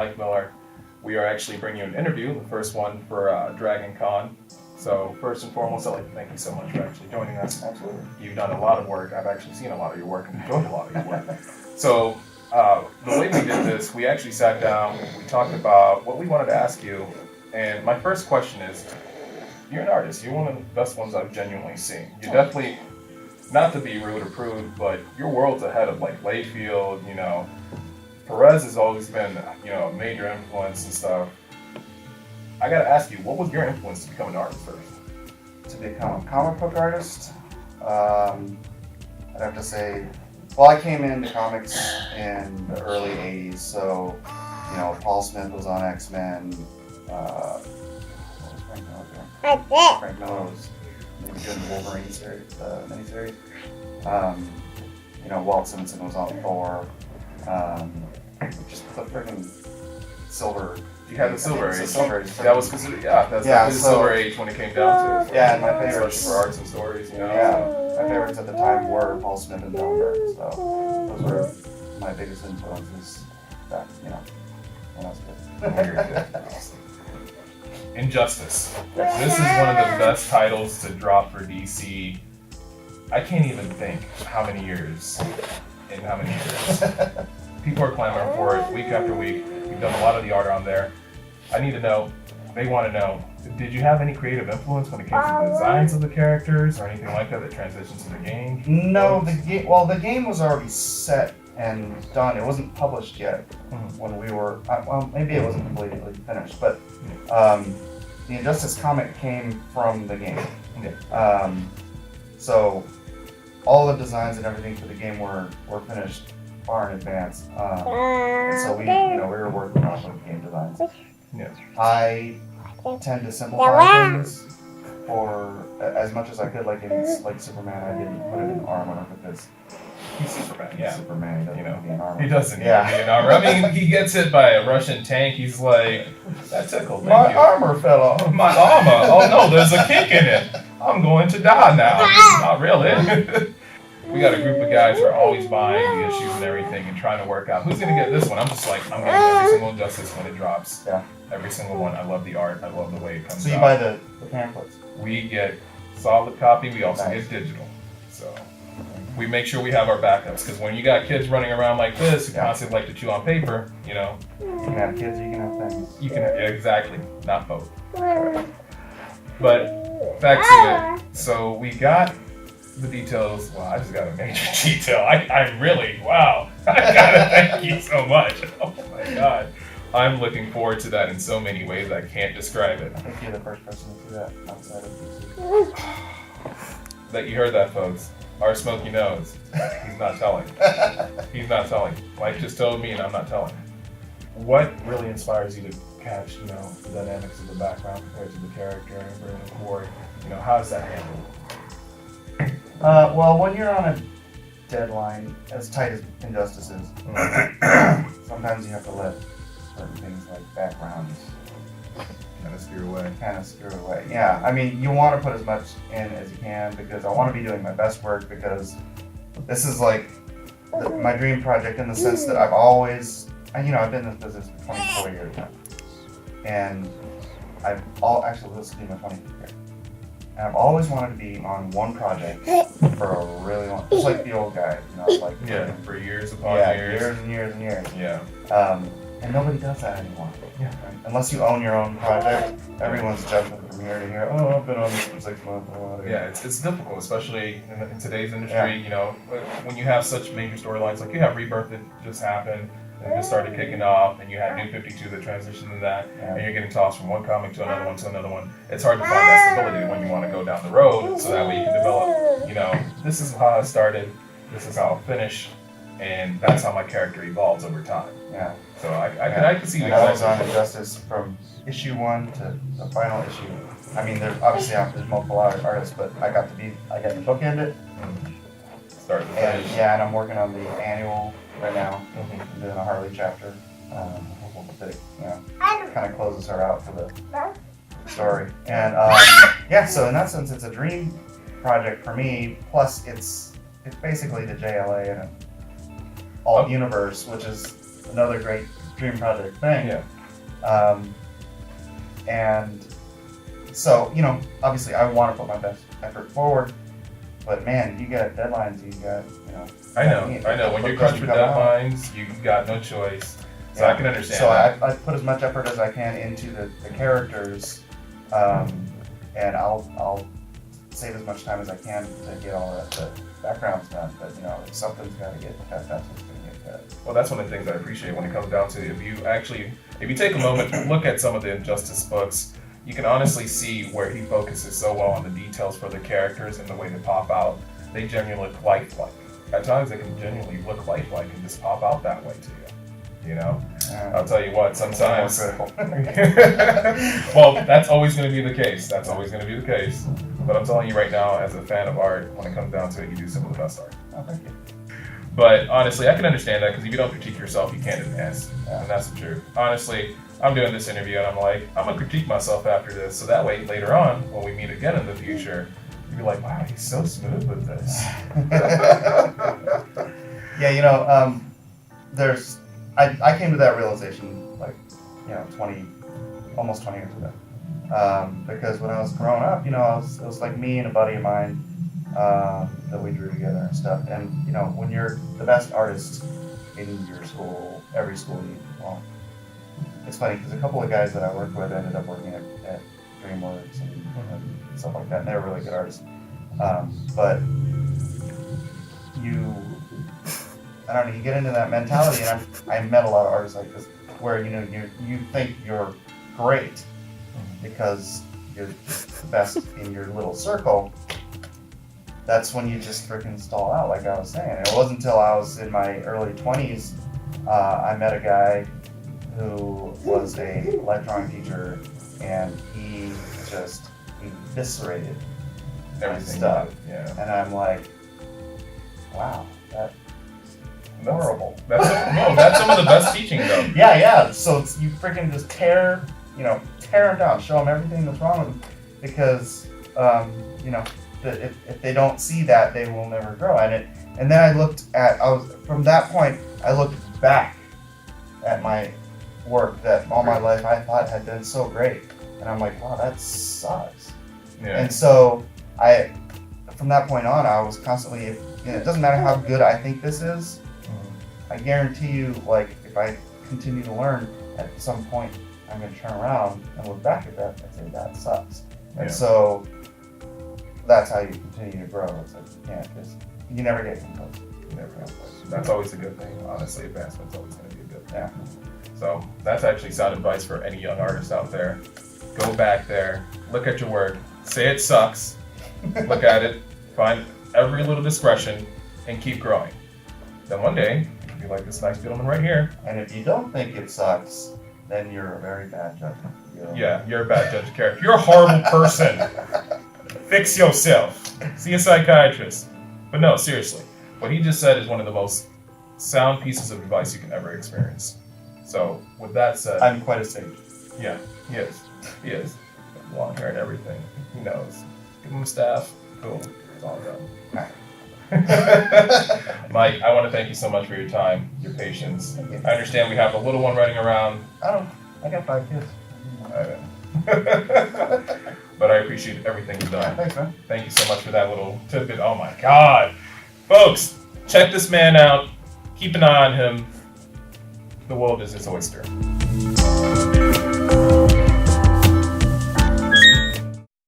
Mike Miller. We are actually bringing you an interview, the first one for Dragon Con. So first and foremost, I'd like to thank you so much for actually joining us. Absolutely. You've done a lot of work. I've actually seen a lot of your work and enjoyed a lot of your work. So the way we did this, we actually sat down, we talked about what we wanted to ask you. And my first question is, you're an artist. You're one of the best ones I've genuinely seen. You definitely, not to be rude or prude, but your world's ahead of like Layfield, you know. Perez has always been, you know, a major influence and stuff. I gotta ask you, what was your influence to become an artist first? To become a comic book artist, I'd have to say, well, I came into comics in the early 80s, so, you know, Paul Smith was on X-Men, what was Frank Miller doing? Frank Miller was maybe doing the Wolverine series, miniseries. You know, Walt Simonson was on Thor. Just the freaking silver. You had the Silver Age. The Silver Age. That was considered, that's the Silver Age when it came down to it. Yeah, and my favorites Especially for arts and stories, you know. Yeah, my favorites at the time were Paul Smith and John Byrne, so those were my biggest influences back, you know, when I was a kid. Injustice. This is one of the best titles to drop for DC. I can't even think how many years. People are clamoring for it week after week. We've done a lot of the art on there. I need to know, they want to know, did you have any creative influence when it came to the designs of the characters or anything like that transitions to the game? No, the game was already set and done. It wasn't published yet when we were, well, maybe it wasn't completely finished, but the Injustice comic came from the game. So all the designs and everything for the game were finished far in advance. And so we were working off of game designs. Yeah. I tend to simplify things for as much as I could. Like like Superman, I didn't put it in armor because he's Superman. Yeah. Superman, he doesn't need armor. He doesn't need armor. I mean, he gets hit by a Russian tank. He's like, that tickled. My armor fell off. My armor. Oh no, there's a kink in it. I'm going to die now. Not really. We got a group of guys who are always buying the issues and everything and trying to work out who's gonna get this one. I'm just like, I'm gonna get every single Injustice when it drops. Yeah. Every single one. I love the art. I love the way it comes out. So you buy the pamphlets? We get solid copy. We also get digital. So we make sure we have our backups because when you got kids running around like this who constantly like to chew on paper, you know. You can have kids, you can have things. You can exactly, not both. But back to it. So we got the details. Wow, I just got a major detail. I really, wow. I gotta thank you so much. Oh my God. I'm looking forward to that in so many ways I can't describe it. I think you're the first person to do that outside of DC. That you heard that, folks. RSmokey knows. He's not telling. He's not telling. Mike just told me and I'm not telling. What really inspires you to catch, you know, the dynamics of the background compared to the character and bring it forward? You know, how is that handled? Well, when you're on a deadline as tight as Injustice is, sometimes you have to let certain things like backgrounds Kind of steer away. Yeah, I mean, you want to put as much in as you can because I want to be doing my best work because this is like my dream project in the sense that I've been in this business for 24 years now. And actually, this will be my 25th year. And I've always wanted to be on one project for a really long, just like the old guys, you know, like for years upon years. Years and years and years. Yeah. And nobody does that anymore. Yeah. Right? Unless you own your own project, everyone's jumping from here to here. Oh, I've been on this for 6 months. Yeah, it's difficult, especially in today's industry. Yeah. You know, when you have such major storylines, like you have Rebirth that just happened. And just started kicking off, and you have New 52 that transitioned to that, and you're getting tossed from one comic to another one to another one. It's hard to find that stability when you want to go down the road, so that way you can develop, you know, this is how I started, this is how I'll finish, and that's how my character evolves over time. Yeah. So I can see the I was on Injustice from issue 1 to the final issue. I mean, there's multiple artists, but I got to bookend it. Start the finish. And I'm working on the annual right now. I'm doing a Harley chapter. That it, kind of closes her out for the story. And so in that sense, it's a dream project for me. Plus, it's basically the JLA and an alt universe, which is another great dream project thing. Yeah. And so, you know, obviously I want to put my best effort forward, but man, you got deadlines, you got, you know. I know. When you're crunched with deadlines, you got no choice. So I can understand so that. I put as much effort as I can into the characters, and I'll save as much time as I can to get all the backgrounds done. But, you know, if something's got to get cut, that's what's going to get cut. Well, that's one of the things I appreciate when it comes down to if you take a moment to look at some of the Injustice books, you can honestly see where he focuses so well on the details for the characters and the way they pop out. They genuinely look lifelike. At times they can genuinely look lifelike and just pop out that way to you. You know? I'll tell you what, sometimes... Well, that's always going to be the case. That's always going to be the case. But I'm telling you right now, as a fan of art, when it comes down to it, you do some of the best art. Oh, thank you. But honestly, I can understand that because if you don't critique yourself, you can't advance. And that's the truth. Honestly, I'm doing this interview and I'm like, I'm going to critique myself after this. So that way, later on, when we meet again in the future, you'll be like, wow, he's so smooth with this. Yeah, you know, I came to that realization, like, you know, almost 20 years ago. Because when I was growing up, you know, it was like me and a buddy of mine that we drew together and stuff. And, you know, when you're the best artist in your school, every school it's funny because a couple of guys that I worked with ended up working at DreamWorks and stuff like that, and they were really good artists. But I don't know, you get into that mentality, and I met a lot of artists like this, where, you know, you think you're great because you're just the best in your little circle. That's when you just freaking stall out, like I was saying. It wasn't until I was in my early 20s, I met a guy who was a life drawing teacher, and he just eviscerated my stuff. Yeah. And I'm like, wow, that's horrible. That's some of the best teaching, though. Yeah. So you freaking just tear them down, show them everything that's wrong with them, because you know, if they don't see that, they will never grow. And then from that point, I looked back at my work that all my life I thought had been so great, and I'm like, wow, that sucks. Yeah. And so from that point on, I was constantly, you know, it doesn't matter how good I think this is, I guarantee you, like, if I continue to learn, at some point I'm going to turn around and look back at that and say, that sucks. And so that's how you continue to grow. It's like, you never get complacent. That's always a good thing. Honestly, advancement's always going to be a good thing. Yeah. So that's actually sound advice for any young artist out there. Go back there, look at your work, say it sucks, look at it, find every little discretion, and keep growing. Then one day, you'll be like this nice gentleman right here. And if you don't think it sucks, then you're a very bad judge. You're a bad judge of character. You're a horrible person. Fix yourself. See a psychiatrist. But no, seriously, what he just said is one of the most sound pieces of advice you can ever experience. So, with that said, I'm quite a sage. Yeah, he is. He is. Long hair and everything. He knows. Give him a staff. Cool. It's all done. Mike, I want to thank you so much for your time, your patience. I understand we have a little one running around. I got 5 kids. But I appreciate everything you've done. Yeah, thanks, man. Thank you so much for that little tidbit. Oh my God. Folks, check this man out. Keep an eye on him. The world is his oyster.